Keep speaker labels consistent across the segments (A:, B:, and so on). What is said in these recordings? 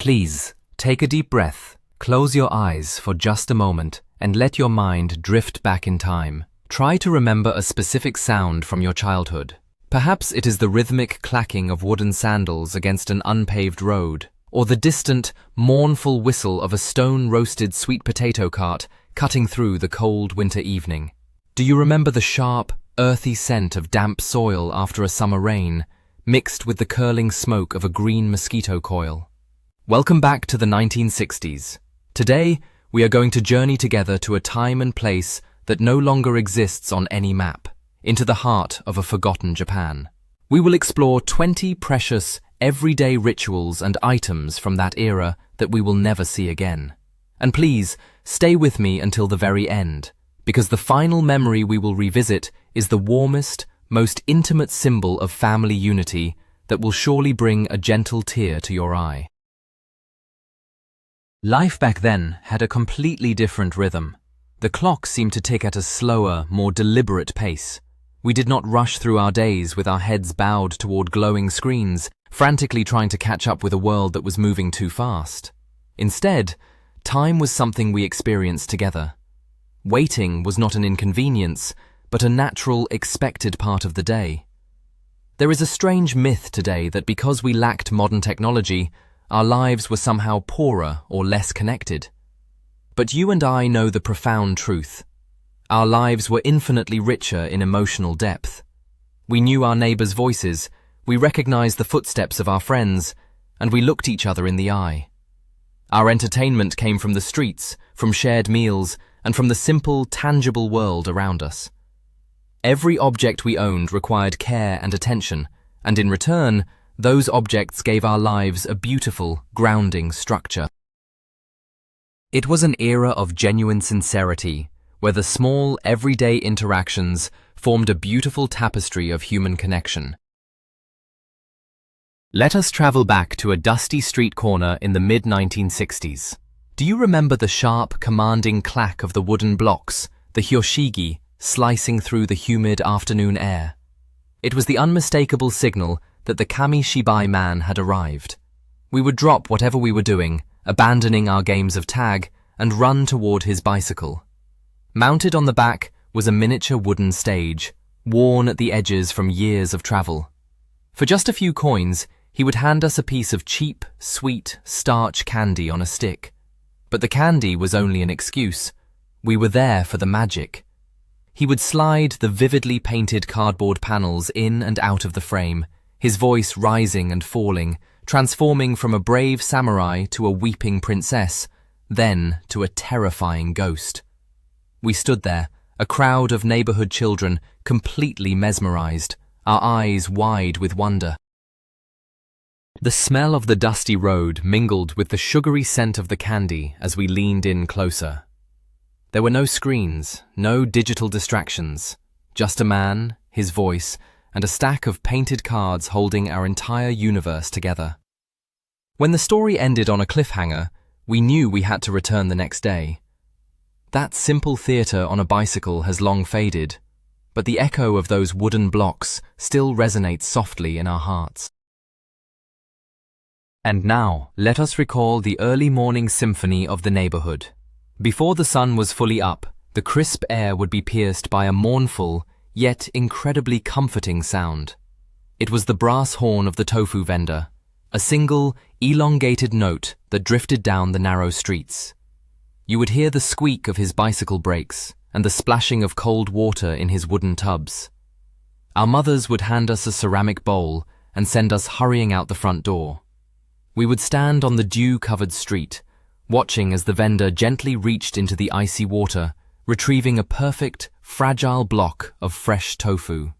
A: Please, take a deep breath, close your eyes for just a moment, and let your mind drift back in time. Try to remember a specific sound from your childhood. Perhaps it is the rhythmic clacking of wooden sandals against an unpaved road, or the distant, mournful whistle of a stone-roasted sweet potato cart cutting through the cold winter evening. Do you remember the sharp, earthy scent of damp soil after a summer rain, mixed with the curling smoke of a green mosquito coil? Welcome back to the 1960s. Today, we are going to journey together to a time and place that no longer exists on any map, into the heart of a forgotten Japan. We will explore 20 precious, everyday rituals and items from that era that we will never see again. And please, stay with me until the very end, because the final memory we will revisit is the warmest, most intimate symbol of family unity that will surely bring a gentle tear to your eye. Life back then had a completely different rhythm. The clock seemed to tick at a slower, more deliberate pace. We did not rush through our days with our heads bowed toward glowing screens, frantically trying to catch up with a world that was moving too fast. Instead, time was something we experienced together. Waiting was not an inconvenience, but a natural, expected part of the day. There is a strange myth today that because we lacked modern technology, our lives were somehow poorer or less connected. But you and I know the profound truth. Our lives were infinitely richer in emotional depth. We knew our neighbors' voices, we recognized the footsteps of our friends, and we looked each other in the eye. Our entertainment came from the streets, from shared meals, and from the simple, tangible world around us. Every object we owned required care and attention, and in return, those objects gave our lives a beautiful, grounding structure. It was an era of genuine sincerity, where the small, everyday interactions formed a beautiful tapestry of human connection. Let us travel back to a dusty street corner in the mid-1960s. Do you remember the sharp, commanding clack of the wooden blocks, the furoshiki, slicing through the humid afternoon air? It was the unmistakable signal that the kamishibai man had arrived. We would drop whatever we were doing, abandoning our games of tag, and run toward his bicycle. Mounted on the back was a miniature wooden stage, worn at the edges from years of travel. For just a few coins, he would hand us a piece of cheap, sweet, starch candy on a stick. But the candy was only an excuse. We were there for the magic. He would slide the vividly painted cardboard panels in and out of the frame, his voice rising and falling, transforming from a brave samurai to a weeping princess, then to a terrifying ghost. We stood there, a crowd of neighborhood children, completely mesmerized, our eyes wide with wonder. The smell of the dusty road mingled with the sugary scent of the candy as we leaned in closer. There were no screens, no digital distractions, just a man, his voice, and a stack of painted cards holding our entire universe together. When the story ended on a cliffhanger, we knew we had to return the next day. That simple theater on a bicycle has long faded, but the echo of those wooden blocks still resonates softly in our hearts. And now, let us recall the early morning symphony of the neighborhood. Before the sun was fully up, the crisp air would be pierced by a mournful, yet incredibly comforting sound. It was the brass horn of the tofu vendor, a single, elongated note that drifted down the narrow streets. You would hear the squeak of his bicycle brakes and the splashing of cold water in his wooden tubs. Our mothers would hand us a ceramic bowl and send us hurrying out the front door. We would stand on the dew-covered street, watching as the vendor gently reached into the icy water, retrieving a perfect, fragile block of fresh tofu.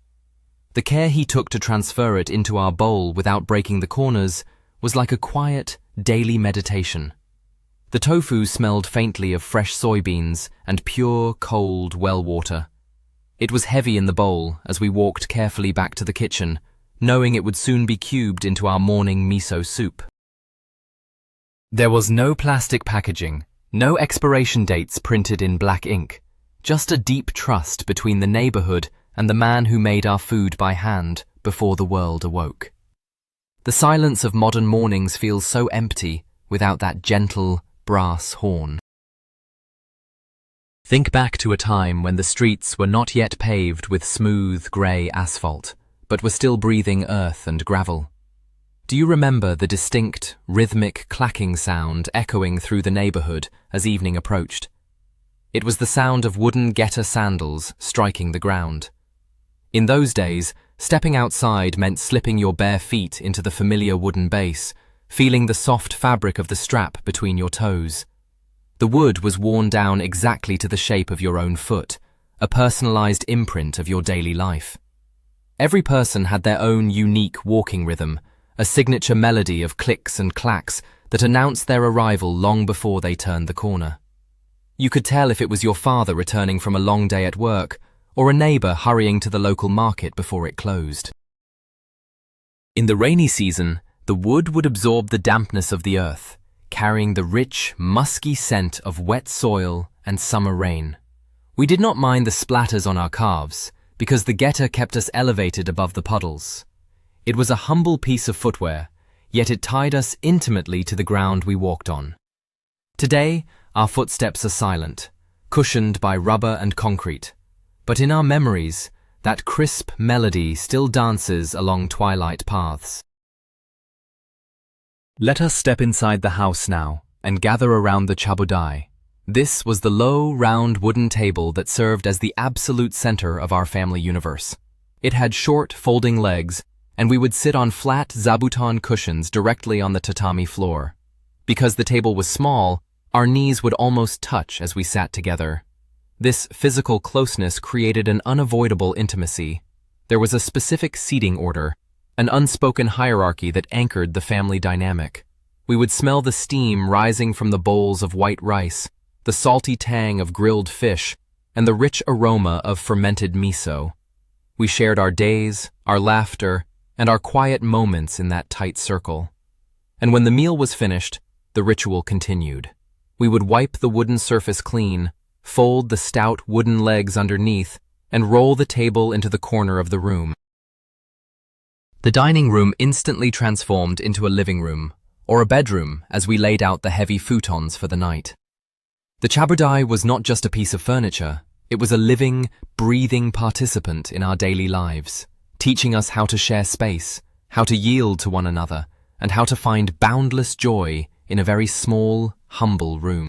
A: The care he took to transfer it into our bowl without breaking the corners was like a quiet, daily meditation. The tofu smelled faintly of fresh soybeans and pure, cold well water. It was heavy in the bowl as we walked carefully back to the kitchen, knowing it would soon be cubed into our morning miso soup. There was no plastic packaging, no expiration dates printed in black ink, just a deep trust between the neighborhood and the man who made our food by hand before the world awoke. The silence of modern mornings feels so empty, without that gentle brass horn. Think back to a time when the streets were not yet paved with smooth, grey asphalt, but were still breathing earth and gravel. Do you remember the distinct, rhythmic clacking sound echoing through the neighbourhood as evening approached? It was the sound of wooden getter sandals striking the ground. In those days, stepping outside meant slipping your bare feet into the familiar wooden base, feeling the soft fabric of the strap between your toes. The wood was worn down exactly to the shape of your own foot, a personalised imprint of your daily life. Every person had their own unique walking rhythm, a signature melody of clicks and clacks that announced their arrival long before they turned the corner. You could tell if it was your father returning from a long day at work, or a neighbour hurrying to the local market before it closed. In the rainy season, the wood would absorb the dampness of the earth, carrying the rich, musky scent of wet soil and summer rain. We did not mind the splatters on our calves, because the getter kept us elevated above the puddles. It was a humble piece of footwear, yet it tied us intimately to the ground we walked on. Today, our footsteps are silent, cushioned by rubber and concrete. But in our memories, that crisp melody still dances along twilight paths. Let us step inside the house now and gather around the chabudai. This was the low, round wooden table that served as the absolute center of our family universe. It had short, folding legs, and we would sit on flat zabuton cushions directly on the tatami floor. Because the table was small, our knees would almost touch as we sat together. This physical closeness created an unavoidable intimacy. There was a specific seating order, an unspoken hierarchy that anchored the family dynamic. We would smell the steam rising from the bowls of white rice, the salty tang of grilled fish, and the rich aroma of fermented miso. We shared our days, our laughter, and our quiet moments in that tight circle. And when the meal was finished, the ritual continued. We would wipe the wooden surface clean, fold the stout wooden legs underneath, and roll the table into the corner of the room. The dining room instantly transformed into a living room, or a bedroom as we laid out the heavy futons for the night. The chabudai was not just a piece of furniture, it was a living, breathing participant in our daily lives, teaching us how to share space, how to yield to one another, and how to find boundless joy in a very small, humble room.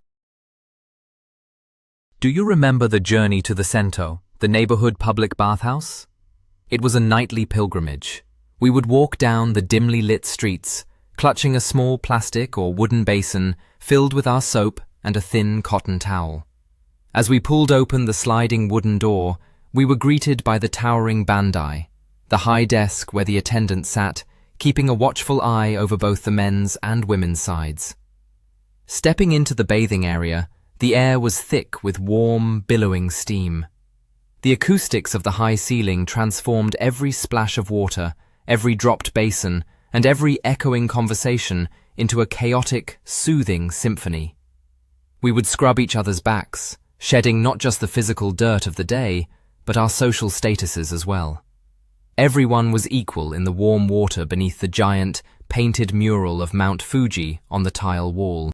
A: Do you remember the journey to the Sento, the neighborhood public bathhouse? It was a nightly pilgrimage. We would walk down the dimly lit streets, clutching a small plastic or wooden basin filled with our soap and a thin cotton towel. As we pulled open the sliding wooden door, we were greeted by the towering bandai, the high desk where the attendant sat, keeping a watchful eye over both the men's and women's sides. Stepping into the bathing area, the air was thick with warm, billowing steam. The acoustics of the high ceiling transformed every splash of water, every dropped basin, and every echoing conversation into a chaotic, soothing symphony. We would scrub each other's backs, shedding not just the physical dirt of the day, but our social statuses as well. Everyone was equal in the warm water beneath the giant, painted mural of Mount Fuji on the tile wall.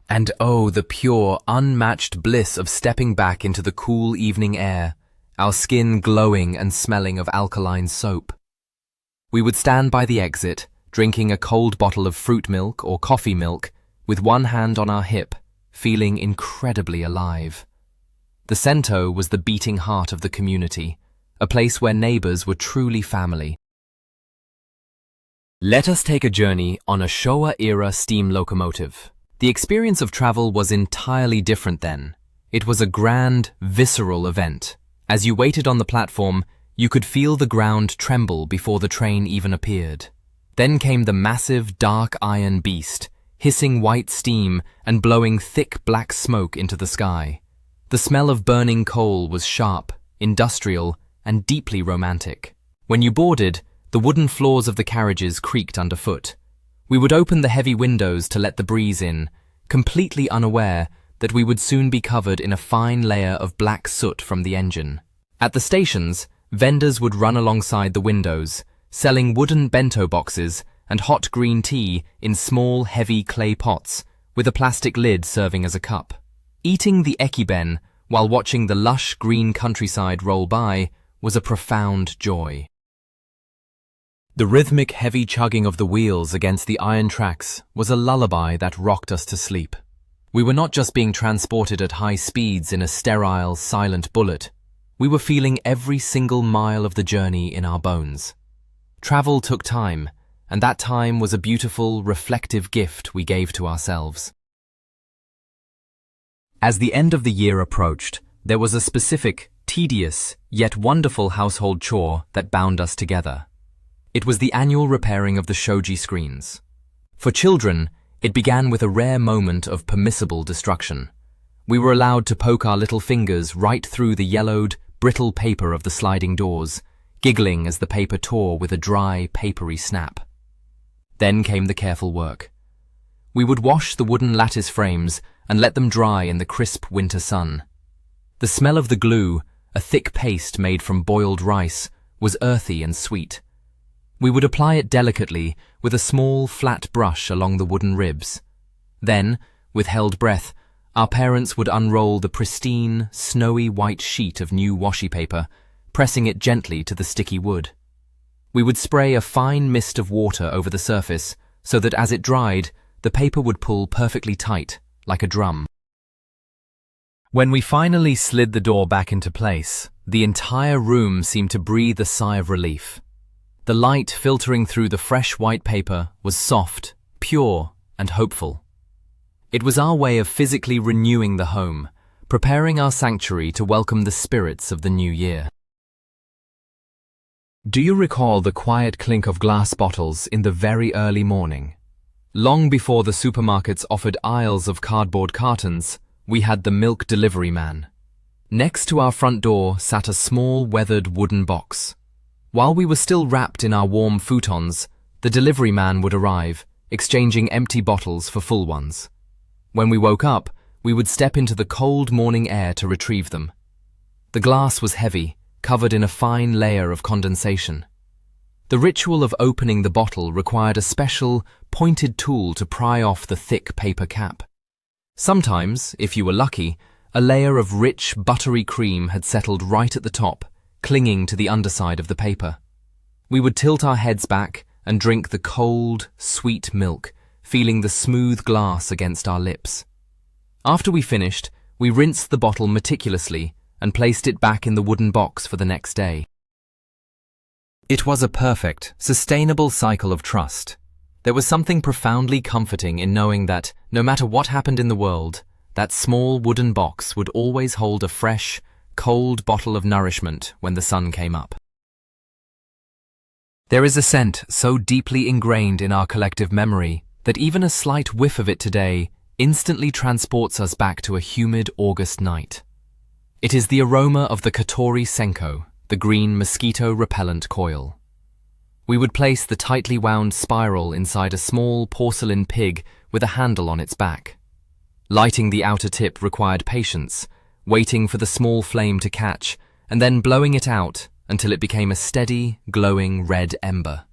A: And oh, the pure, unmatched bliss of stepping back into the cool evening air, our skin glowing and smelling of alkaline soap. We would stand by the exit, drinking a cold bottle of fruit milk or coffee milk, with one hand on our hip, feeling incredibly alive. The Sento was the beating heart of the community, a place where neighbors were truly family. Let us take a journey on a Showa-era steam locomotive. The experience of travel was entirely different then. It was a grand, visceral event. As you waited on the platform, you could feel the ground tremble before the train even appeared. Then came the massive, dark iron beast, hissing white steam and blowing thick black smoke into the sky. The smell of burning coal was sharp, industrial, and deeply romantic. When you boarded, the wooden floors of the carriages creaked underfoot. We would open the heavy windows to let the breeze in, completely unaware that we would soon be covered in a fine layer of black soot from the engine. At the stations, vendors would run alongside the windows, selling wooden bento boxes and hot green tea in small, heavy clay pots, with a plastic lid serving as a cup. Eating the ekiben while watching the lush green countryside roll by was a profound joy. The rhythmic, heavy chugging of the wheels against the iron tracks was a lullaby that rocked us to sleep. We were not just being transported at high speeds in a sterile, silent bullet. We were feeling every single mile of the journey in our bones. Travel took time, and that time was a beautiful, reflective gift we gave to ourselves. As the end of the year approached, there was a specific, tedious, yet wonderful household chore that bound us together. It was the annual repairing of the shoji screens. For children, it began with a rare moment of permissible destruction. We were allowed to poke our little fingers right through the yellowed, brittle paper of the sliding doors, giggling as the paper tore with a dry, papery snap. Then came the careful work. We would wash the wooden lattice frames and let them dry in the crisp winter sun. The smell of the glue, a thick paste made from boiled rice, was earthy and sweet. We would apply it delicately with a small, flat brush along the wooden ribs. Then, with held breath, our parents would unroll the pristine, snowy white sheet of new washi paper, pressing it gently to the sticky wood. We would spray a fine mist of water over the surface so that as it dried, the paper would pull perfectly tight, like a drum. When we finally slid the door back into place, the entire room seemed to breathe a sigh of relief. The light filtering through the fresh white paper was soft, pure, and hopeful. It was our way of physically renewing the home, preparing our sanctuary to welcome the spirits of the new year. Do you recall the quiet clink of glass bottles in the very early morning? Long before the supermarkets offered aisles of cardboard cartons, we had the milk delivery man. Next to our front door sat a small weathered wooden box. While we were still wrapped in our warm futons, the delivery man would arrive, exchanging empty bottles for full ones. When we woke up, we would step into the cold morning air to retrieve them. The glass was heavy, covered in a fine layer of condensation. The ritual of opening the bottle required a special, pointed tool to pry off the thick paper cap. Sometimes, if you were lucky, a layer of rich, buttery cream had settled right at the top, clinging to the underside of the paper. We would tilt our heads back and drink the cold, sweet milk, feeling the smooth glass against our lips. After we finished, we rinsed the bottle meticulously and placed it back in the wooden box for the next day. It was a perfect, sustainable cycle of trust. There was something profoundly comforting in knowing that, no matter what happened in the world, that small wooden box would always hold a fresh, cold bottle of nourishment when the sun came up. There is a scent so deeply ingrained in our collective memory that even a slight whiff of it today instantly transports us back to a humid August night. It is the aroma of the Katori Senko, the green mosquito-repellent coil. We would place the tightly wound spiral inside a small porcelain pig with a handle on its back. Lighting the outer tip required patience, waiting for the small flame to catch, and then blowing it out until it became a steady, glowing red ember.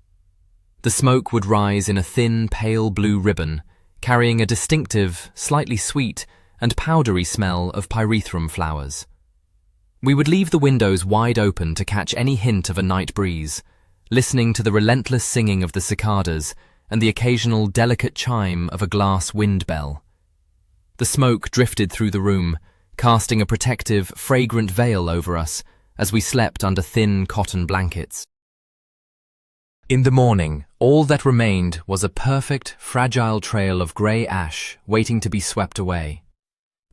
A: The smoke would rise in a thin, pale blue ribbon, carrying a distinctive, slightly sweet, and powdery smell of pyrethrum flowers. We would leave the windows wide open to catch any hint of a night breeze, listening to the relentless singing of the cicadas and the occasional delicate chime of a glass wind bell. The smoke drifted through the room, casting a protective, fragrant veil over us as we slept under thin cotton blankets. In the morning, all that remained was a perfect, fragile trail of grey ash waiting to be swept away.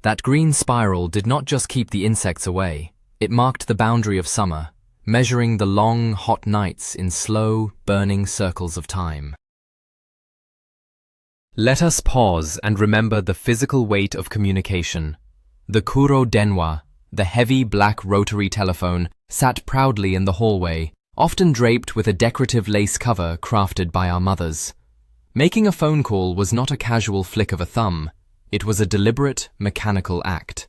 A: That green spiral did not just keep the insects away, it marked the boundary of summer, measuring the long, hot nights in slow, burning circles of time. Let us pause and remember the physical weight of communication. The kuro denwa, the heavy black rotary telephone, sat proudly in the hallway, often draped with a decorative lace cover crafted by our mothers. Making a phone call was not a casual flick of a thumb, it was a deliberate, mechanical act.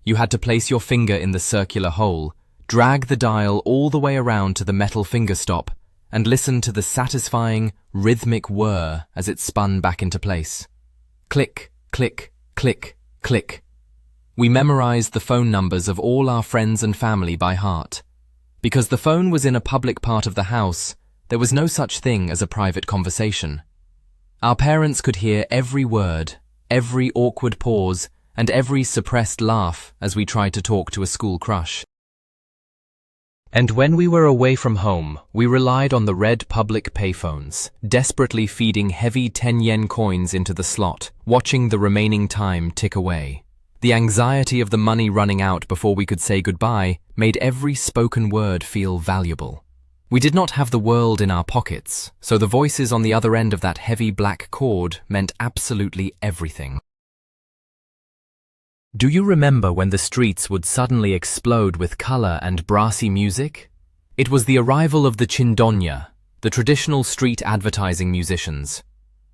A: You had to place your finger in the circular hole, drag the dial all the way around to the metal finger stop, and listened to the satisfying, rhythmic whir as it spun back into place. Click, click, click, click. We memorized the phone numbers of all our friends and family by heart. Because the phone was in a public part of the house, there was no such thing as a private conversation. Our parents could hear every word, every awkward pause, and every suppressed laugh as we tried to talk to a school crush. And when we were away from home, we relied on the red public payphones, desperately feeding heavy 10-yen coins into the slot, watching the remaining time tick away. The anxiety of the money running out before we could say goodbye made every spoken word feel valuable. We did not have the world in our pockets, so the voices on the other end of that heavy black cord meant absolutely everything. Do you remember when the streets would suddenly explode with color and brassy music? It was the arrival of the chindonya, the traditional street advertising musicians.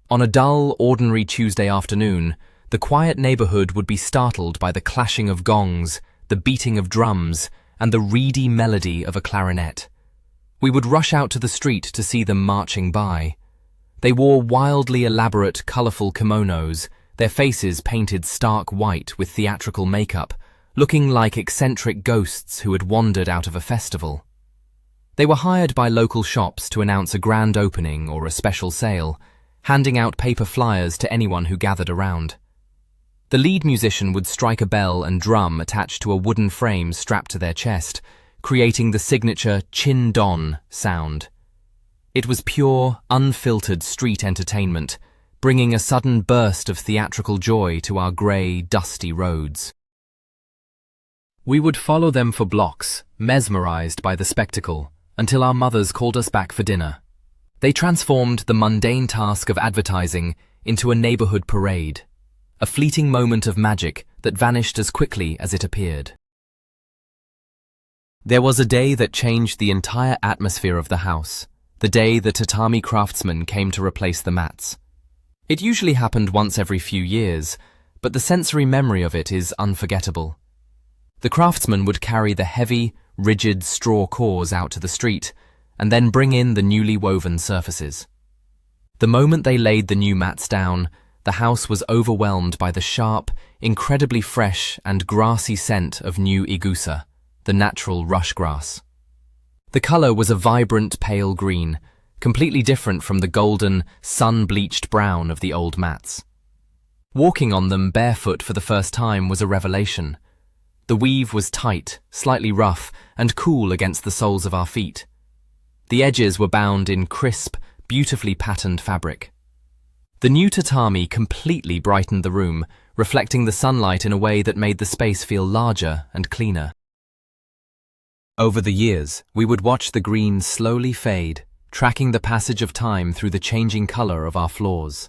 A: On a dull, ordinary Tuesday afternoon, the quiet neighborhood would be startled by the clashing of gongs, the beating of drums, and the reedy melody of a clarinet. We would rush out to the street to see them marching by. They wore wildly elaborate, colorful kimonos, their faces painted stark white with theatrical makeup, looking like eccentric ghosts who had wandered out of a festival. They were hired by local shops to announce a grand opening or a special sale, handing out paper flyers to anyone who gathered around. The lead musician would strike a bell and drum attached to a wooden frame strapped to their chest, creating the signature chin-don sound. It was pure, unfiltered street entertainment, bringing a sudden burst of theatrical joy to our grey, dusty roads. We would follow them for blocks, mesmerized by the spectacle, until our mothers called us back for dinner. They transformed the mundane task of advertising into a neighborhood parade, a fleeting moment of magic that vanished as quickly as it appeared. There was a day that changed the entire atmosphere of the house, the day the tatami craftsman came to replace the mats. It usually happened once every few years, but the sensory memory of it is unforgettable. The craftsman would carry the heavy, rigid straw cores out to the street, and then bring in the newly woven surfaces. The moment they laid the new mats down, the house was overwhelmed by the sharp, incredibly fresh and grassy scent of new igusa, the natural rush grass. The color was a vibrant pale green, completely different from the golden, sun-bleached brown of the old mats. Walking on them barefoot for the first time was a revelation. The weave was tight, slightly rough, and cool against the soles of our feet. The edges were bound in crisp, beautifully patterned fabric. The new tatami completely brightened the room, reflecting the sunlight in a way that made the space feel larger and cleaner. Over the years, we would watch the green slowly fade, tracking the passage of time through the changing color of our floors.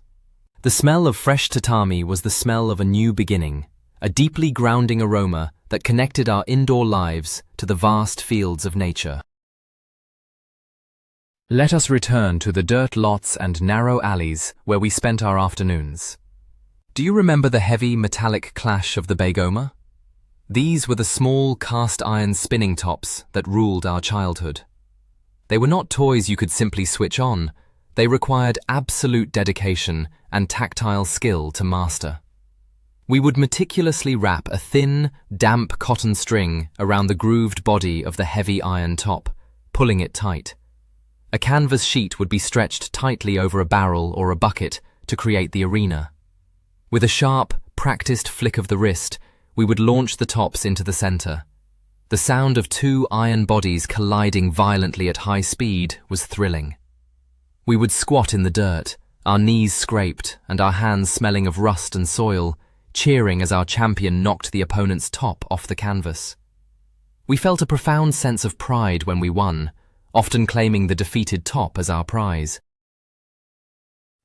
A: The smell of fresh tatami was the smell of a new beginning, a deeply grounding aroma that connected our indoor lives to the vast fields of nature. Let us return to the dirt lots and narrow alleys where we spent our afternoons. Do you remember the heavy metallic clash of the begoma? These were the small cast-iron spinning tops that ruled our childhood. They were not toys you could simply switch on. They required absolute dedication and tactile skill to master. We would meticulously wrap a thin, damp cotton string around the grooved body of the heavy iron top, pulling it tight. A canvas sheet would be stretched tightly over a barrel or a bucket to create the arena. With a sharp, practiced flick of the wrist, we would launch the tops into the center. The sound of two iron bodies colliding violently at high speed was thrilling. We would squat in the dirt, our knees scraped and our hands smelling of rust and soil, cheering as our champion knocked the opponent's top off the canvas. We felt a profound sense of pride when we won, often claiming the defeated top as our prize.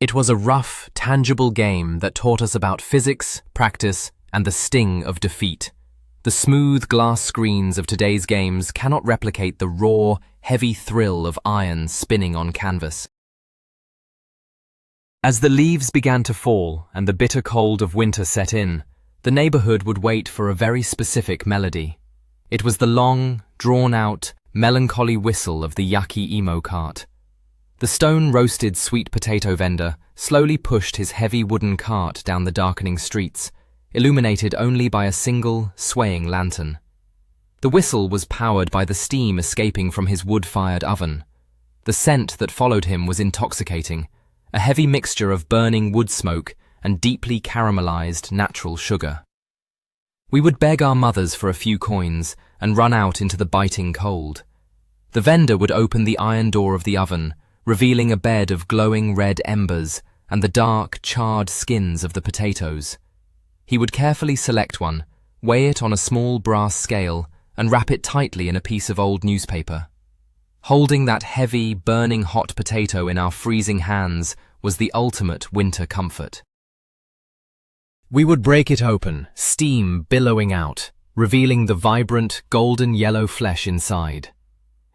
A: It was a rough, tangible game that taught us about physics, practice, and the sting of defeat. The smooth glass screens of today's games cannot replicate the raw, heavy thrill of iron spinning on canvas. As the leaves began to fall and the bitter cold of winter set in, the neighborhood would wait for a very specific melody. It was the long, drawn-out, melancholy whistle of the yaki imo cart. The stone-roasted sweet potato vendor slowly pushed his heavy wooden cart down the darkening streets, illuminated only by a single, swaying lantern. The whistle was powered by the steam escaping from his wood-fired oven. The scent that followed him was intoxicating, a heavy mixture of burning wood smoke and deeply caramelized natural sugar. We would beg our mothers for a few coins and run out into the biting cold. The vendor would open the iron door of the oven, revealing a bed of glowing red embers and the dark, charred skins of the potatoes. He would carefully select one, weigh it on a small brass scale, and wrap it tightly in a piece of old newspaper. Holding that heavy, burning hot potato in our freezing hands was the ultimate winter comfort. We would break it open, steam billowing out, revealing the vibrant, golden yellow flesh inside.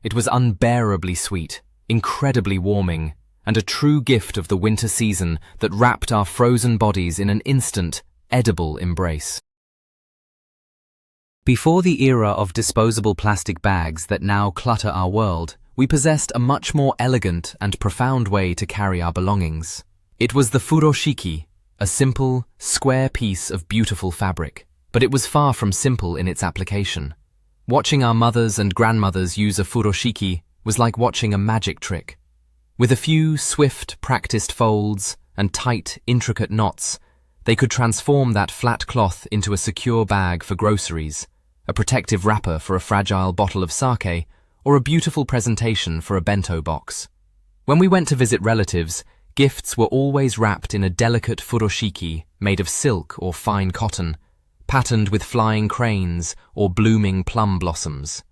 A: It was unbearably sweet, incredibly warming, and a true gift of the winter season that wrapped our frozen bodies in an instant, edible embrace. Before the era of disposable plastic bags that now clutter our world, we possessed a much more elegant and profound way to carry our belongings. It was the furoshiki, a simple, square piece of beautiful fabric, but it was far from simple in its application. Watching our mothers and grandmothers use a furoshiki was like watching a magic trick. With a few swift, practiced folds and tight, intricate knots, they could transform that flat cloth into a secure bag for groceries, a protective wrapper for a fragile bottle of sake, or a beautiful presentation for a bento box. When we went to visit relatives, gifts were always wrapped in a delicate furoshiki made of silk or fine cotton, patterned with flying cranes or blooming plum blossoms.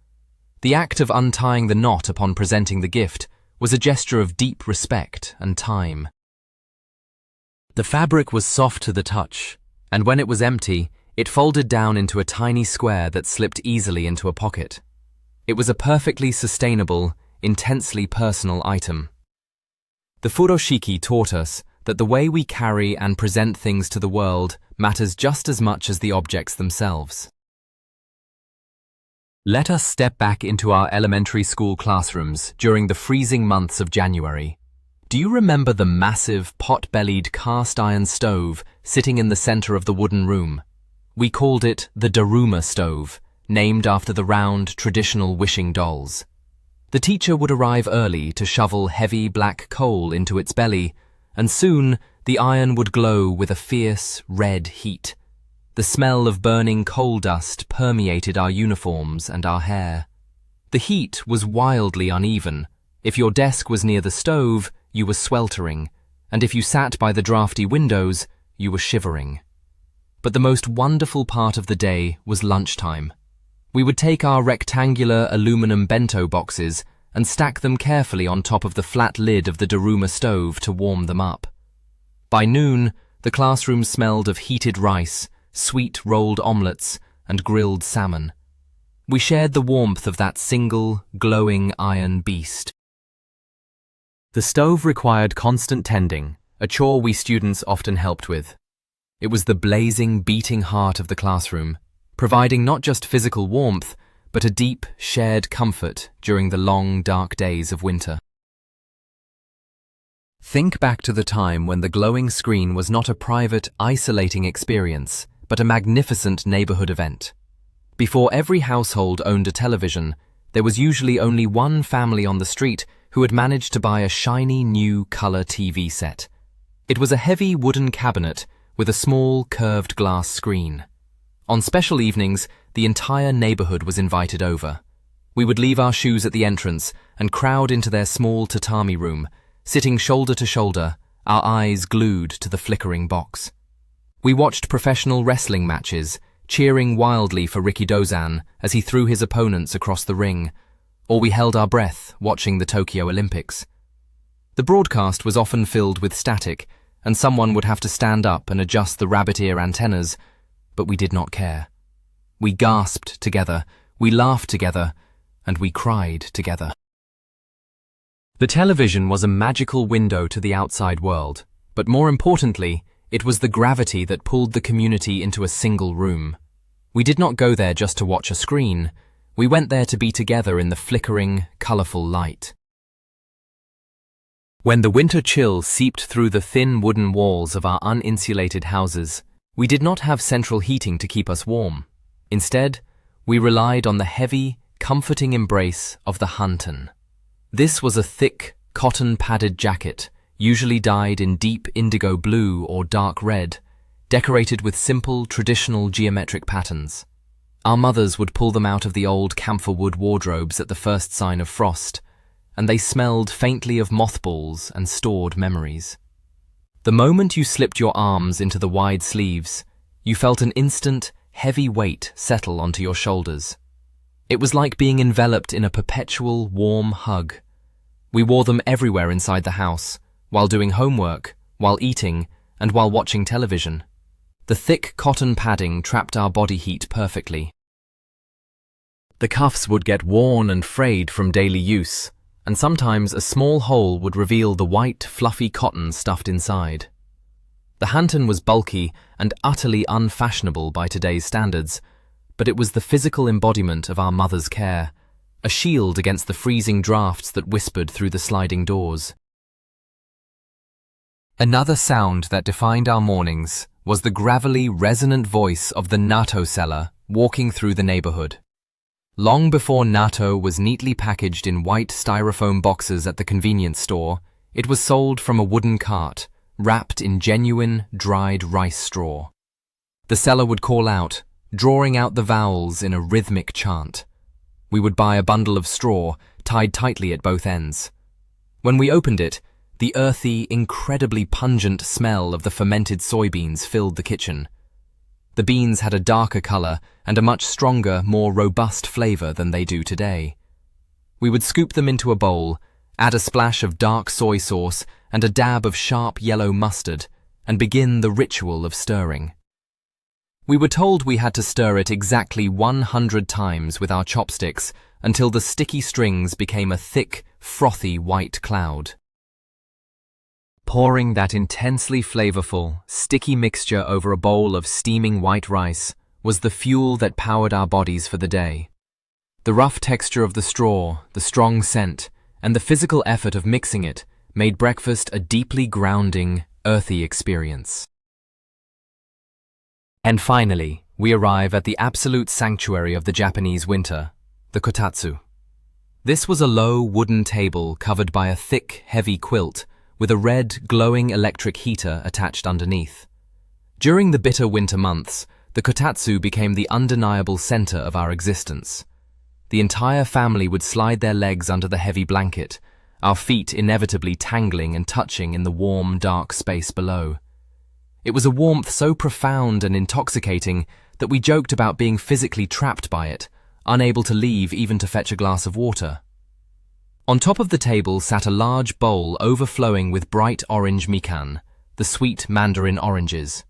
A: The act of untying the knot upon presenting the gift was a gesture of deep respect and time. The fabric was soft to the touch, and when it was empty, it folded down into a tiny square that slipped easily into a pocket. It was a perfectly sustainable, intensely personal item. The furoshiki taught us that the way we carry and present things to the world matters just as much as the objects themselves. Let us step back into our elementary school classrooms during the freezing months of January. Do you remember the massive, pot-bellied cast-iron stove sitting in the center of the wooden room? We called it the Daruma stove, named after the round, traditional wishing dolls. The teacher would arrive early to shovel heavy black coal into its belly, and soon the iron would glow with a fierce, red heat. The smell of burning coal dust permeated our uniforms and our hair. The heat was wildly uneven. If your desk was near the stove, you were sweltering, and if you sat by the drafty windows, you were shivering. But the most wonderful part of the day was lunchtime. We would take our rectangular aluminum bento boxes and stack them carefully on top of the flat lid of the Daruma stove to warm them up. By noon, the classroom smelled of heated rice, sweet rolled omelettes, and grilled salmon. We shared the warmth of that single, glowing iron beast. The stove required constant tending, a chore we students often helped with. It was the blazing, beating heart of the classroom, providing not just physical warmth, but a deep, shared comfort during the long, dark days of winter. Think back to the time when the glowing screen was not a private, isolating experience, but a magnificent neighborhood event. Before every household owned a television, there was usually only one family on the street who had managed to buy a shiny new color TV set. It was a heavy wooden cabinet with a small curved glass screen. On special evenings, the entire neighborhood was invited over. We would leave our shoes at the entrance and crowd into their small tatami room, sitting shoulder to shoulder, our eyes glued to the flickering box. We watched professional wrestling matches, cheering wildly for Rikidozan as he threw his opponents across the ring, or we held our breath watching the Tokyo Olympics. The broadcast was often filled with static, and someone would have to stand up and adjust the rabbit ear antennas, but we did not care. We gasped together, we laughed together, and we cried together. The television was a magical window to the outside world, but more importantly, it was the gravity that pulled the community into a single room. We did not go there just to watch a screen. We went there to be together in the flickering, colorful light. When the winter chill seeped through the thin wooden walls of our uninsulated houses, we did not have central heating to keep us warm. Instead, we relied on the heavy, comforting embrace of the hunten. This was a thick, cotton-padded jacket, usually dyed in deep indigo blue or dark red, decorated with simple, traditional geometric patterns. Our mothers would pull them out of the old camphor wood wardrobes at the first sign of frost, and they smelled faintly of mothballs and stored memories. The moment you slipped your arms into the wide sleeves, you felt an instant, heavy weight settle onto your shoulders. It was like being enveloped in a perpetual, warm hug. We wore them everywhere inside the house, while doing homework, while eating, and while watching television. The thick cotton padding trapped our body heat perfectly. The cuffs would get worn and frayed from daily use, and sometimes a small hole would reveal the white, fluffy cotton stuffed inside. The hunten was bulky and utterly unfashionable by today's standards, but it was the physical embodiment of our mother's care, a shield against the freezing drafts that whispered through the sliding doors. Another sound that defined our mornings was the gravelly, resonant voice of the natto seller walking through the neighborhood. Long before natto was neatly packaged in white styrofoam boxes at the convenience store, it was sold from a wooden cart, wrapped in genuine, dried rice straw. The seller would call out, drawing out the vowels in a rhythmic chant. We would buy a bundle of straw, tied tightly at both ends. When we opened it, the earthy, incredibly pungent smell of the fermented soybeans filled the kitchen. The beans had a darker color and a much stronger, more robust flavor than they do today. We would scoop them into a bowl, add a splash of dark soy sauce and a dab of sharp yellow mustard, and begin the ritual of stirring. We were told we had to stir it exactly 100 times with our chopsticks until the sticky strings became a thick, frothy white cloud. Pouring that intensely flavorful, sticky mixture over a bowl of steaming white rice was the fuel that powered our bodies for the day. The rough texture of the straw, the strong scent, and the physical effort of mixing it made breakfast a deeply grounding, earthy experience. And finally, we arrive at the absolute sanctuary of the Japanese winter, the kotatsu. This was a low wooden table covered by a thick, heavy quilt with a red, glowing electric heater attached underneath. During the bitter winter months, the kotatsu became the undeniable center of our existence. The entire family would slide their legs under the heavy blanket, our feet inevitably tangling and touching in the warm, dark space below. It was a warmth so profound and intoxicating that we joked about being physically trapped by it, unable to leave even to fetch a glass of water. On top of the table sat a large bowl overflowing with bright orange mikan, the sweet mandarin oranges.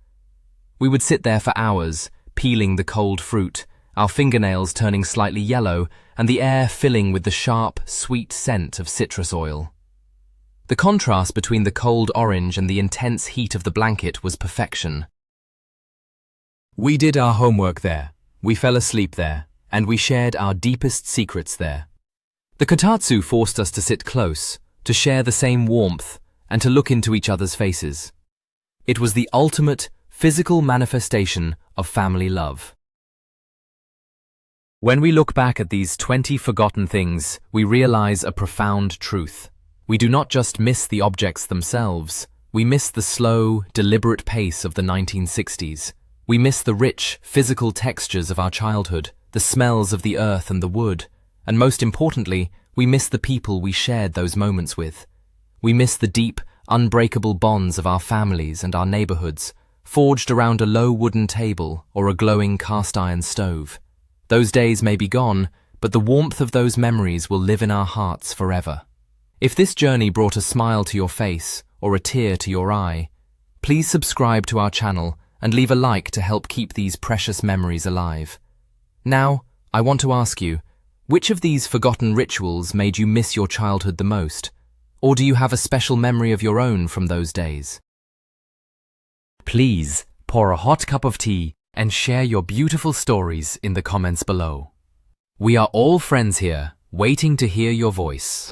A: We would sit there for hours, peeling the cold fruit, our fingernails turning slightly yellow and the air filling with the sharp, sweet scent of citrus oil. The contrast between the cold orange and the intense heat of the blanket was perfection. We did our homework there, we fell asleep there, and we shared our deepest secrets there. The kotatsu forced us to sit close, to share the same warmth, and to look into each other's faces. It was the ultimate, physical manifestation of family love. When we look back at these 20 forgotten things, we realize a profound truth. We do not just miss the objects themselves, we miss the slow, deliberate pace of the 1960s. We miss the rich, physical textures of our childhood, the smells of the earth and the wood, and most importantly, we miss the people we shared those moments with. We miss the deep, unbreakable bonds of our families and our neighborhoods, forged around a low wooden table or a glowing cast-iron stove. Those days may be gone, but the warmth of those memories will live in our hearts forever. If this journey brought a smile to your face or a tear to your eye, please subscribe to our channel and leave a like to help keep these precious memories alive. Now, I want to ask you, which of these forgotten rituals made you miss your childhood the most? Or do you have a special memory of your own from those days? Please pour a hot cup of tea and share your beautiful stories in the comments below. We are all friends here, waiting to hear your voice.